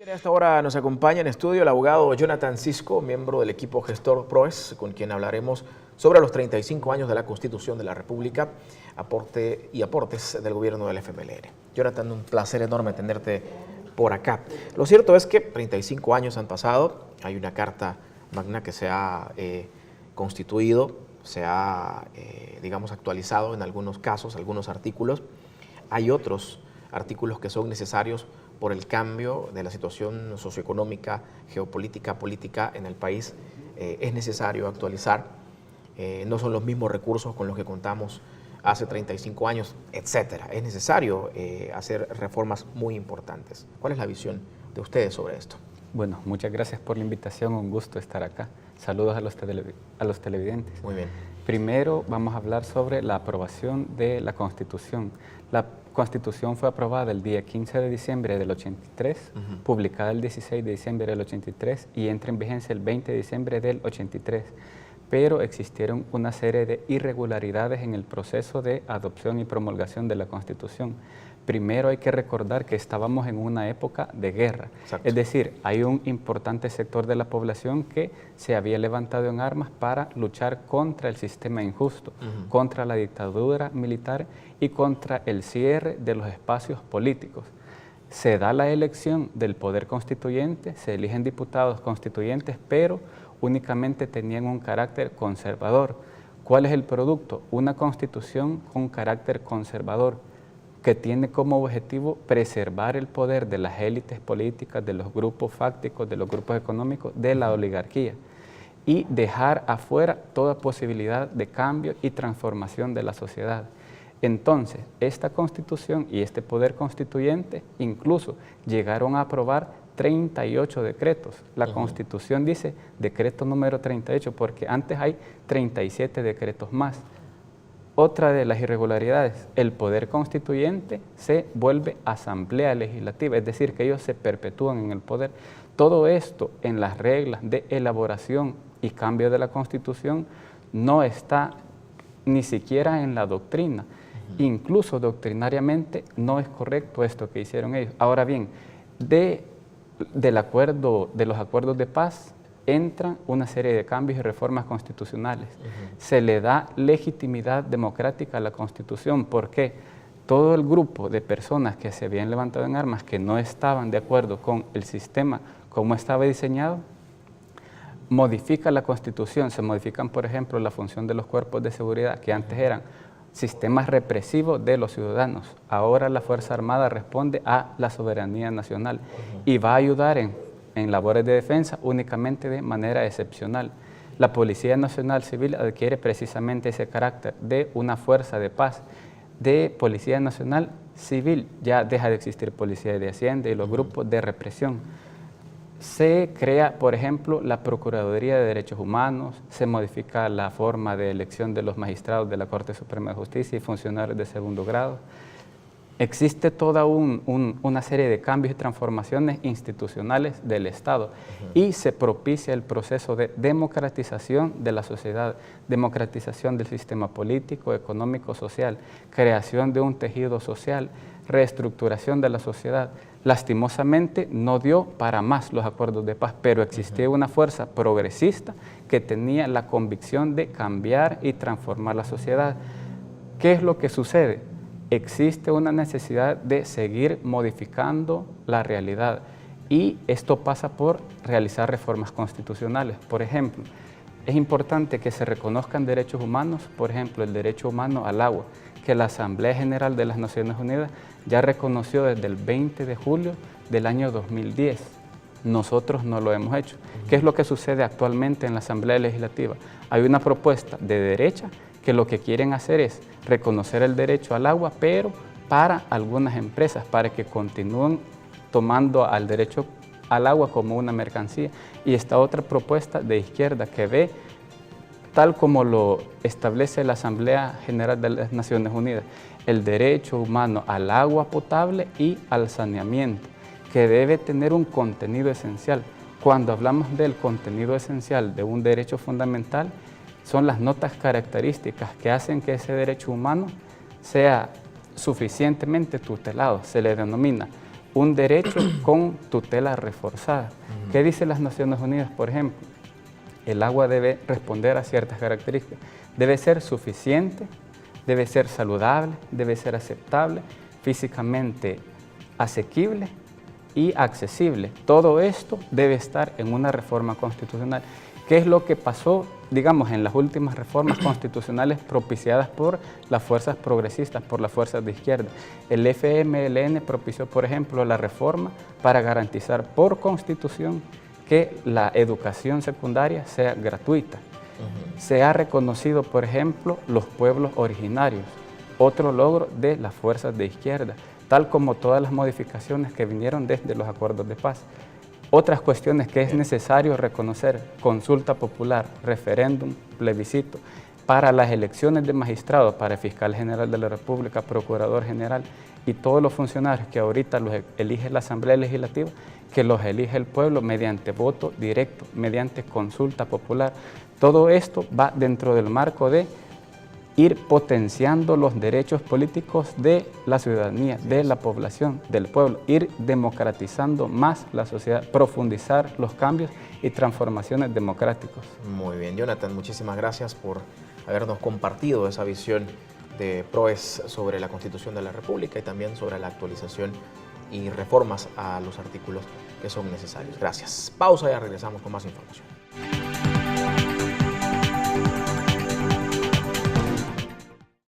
En esta hora nos acompaña en estudio el abogado Jonathan Cisco, miembro del equipo gestor PROES, con quien hablaremos sobre los 35 años de la Constitución de la República, aportes del gobierno del FMLN. Jonathan, un placer enorme tenerte por acá. Lo cierto es que 35 años han pasado, hay una Carta Magna que se ha constituido, se ha, digamos, actualizado en algunos casos, algunos artículos. Hay otros artículos que son necesarios por el cambio de la situación socioeconómica, geopolítica, política en el país. Es necesario actualizar. No son los mismos recursos con los que contamos hace 35 años, etcétera. Es necesario hacer reformas muy importantes. ¿Cuál es la visión de ustedes sobre esto? Bueno, muchas gracias por la invitación, un gusto estar acá. Saludos a los televidentes. Muy bien. Primero vamos a hablar sobre la aprobación de la Constitución. La Constitución fue aprobada el día 15 de diciembre del 83, publicada el 16 de diciembre del 83 y entra en vigencia el 20 de diciembre del 83. Pero existieron una serie de irregularidades en el proceso de adopción y promulgación de la Constitución. Primero hay que recordar que estábamos en una época de guerra. Exacto. Es decir, hay un importante sector de la población que se había levantado en armas para luchar contra el sistema injusto, contra la dictadura militar y contra el cierre de los espacios políticos. Se da la elección del poder constituyente, se eligen diputados constituyentes, pero únicamente tenían un carácter conservador. ¿Cuál es el producto? Una constitución con carácter conservador, que tiene como objetivo preservar el poder de las élites políticas, de los grupos fácticos, de los grupos económicos, de la oligarquía, y dejar afuera toda posibilidad de cambio y transformación de la sociedad. Entonces, esta Constitución y este poder constituyente incluso llegaron a aprobar 38 decretos. La Constitución dice decreto número 38 porque antes hay 37 decretos más. Otra de las irregularidades, el poder constituyente se vuelve asamblea legislativa, es decir, que ellos se perpetúan en el poder. Todo esto en las reglas de elaboración y cambio de la Constitución no está ni siquiera en la doctrina. Incluso doctrinariamente no es correcto esto que hicieron ellos. Ahora bien, de los acuerdos de paz entran una serie de cambios y reformas constitucionales. Se le da legitimidad democrática a la Constitución porque todo el grupo de personas que se habían levantado en armas, que no estaban de acuerdo con el sistema como estaba diseñado, modifica la Constitución. Se modifican, por ejemplo, la función de los cuerpos de seguridad, que antes eran sistemas represivos de los ciudadanos. Ahora la Fuerza Armada responde a la soberanía nacional y va a ayudar en labores de defensa únicamente de manera excepcional. La Policía Nacional Civil adquiere precisamente ese carácter de una fuerza de paz, de Policía Nacional Civil. Ya deja de existir Policía de Hacienda y los grupos de represión. Se crea, por ejemplo, la Procuraduría de Derechos Humanos, se modifica la forma de elección de los magistrados de la Corte Suprema de Justicia y funcionarios de segundo grado. Existe toda una serie de cambios y transformaciones institucionales del Estado y se propicia el proceso de democratización de la sociedad, democratización del sistema político, económico, social, creación de un tejido social, reestructuración de la sociedad. Lastimosamente no dio para más los acuerdos de paz, pero existía una fuerza progresista que tenía la convicción de cambiar y transformar la sociedad. ¿Qué es lo que sucede? Existe una necesidad de seguir modificando la realidad y esto pasa por realizar reformas constitucionales. Por ejemplo, es importante que se reconozcan derechos humanos, por ejemplo, el derecho humano al agua, que la Asamblea General de las Naciones Unidas ya reconoció desde el 20 de julio del año 2010. Nosotros no lo hemos hecho. ¿Qué es lo que sucede actualmente en la Asamblea Legislativa? Hay una propuesta de derecha que lo que quieren hacer es reconocer el derecho al agua, pero para algunas empresas, para que continúen tomando al derecho al agua como una mercancía. Y esta otra propuesta de izquierda que ve, tal como lo establece la Asamblea General de las Naciones Unidas, el derecho humano al agua potable y al saneamiento, que debe tener un contenido esencial. Cuando hablamos del contenido esencial de un derecho fundamental, son las notas características que hacen que ese derecho humano sea suficientemente tutelado. Se le denomina un derecho con tutela reforzada. ¿Qué dicen las Naciones Unidas, por ejemplo? El agua debe responder a ciertas características. Debe ser suficiente, debe ser saludable, debe ser aceptable, físicamente asequible y accesible. Todo esto debe estar en una reforma constitucional. ¿Qué es lo que pasó, digamos, en las últimas reformas constitucionales propiciadas por las fuerzas progresistas, por las fuerzas de izquierda? El FMLN propició, por ejemplo, la reforma para garantizar por constitución que la educación secundaria sea gratuita. Se ha reconocido, por ejemplo, los pueblos originarios, otro logro de las fuerzas de izquierda, tal como todas las modificaciones que vinieron desde los acuerdos de paz. Otras cuestiones que es necesario reconocer: consulta popular, referéndum, plebiscito, para las elecciones de magistrados, para el fiscal general de la República, procurador general y todos los funcionarios que ahorita los elige la Asamblea Legislativa, que los elige el pueblo mediante voto directo, mediante consulta popular. Todo esto va dentro del marco de ir potenciando los derechos políticos de la ciudadanía, de la población, del pueblo, ir democratizando más la sociedad, profundizar los cambios y transformaciones democráticos. Muy bien, Jonathan, muchísimas gracias por habernos compartido esa visión de PROES sobre la Constitución de la República y también sobre la actualización y reformas a los artículos que son necesarios. Gracias. Pausa y ya regresamos con más información.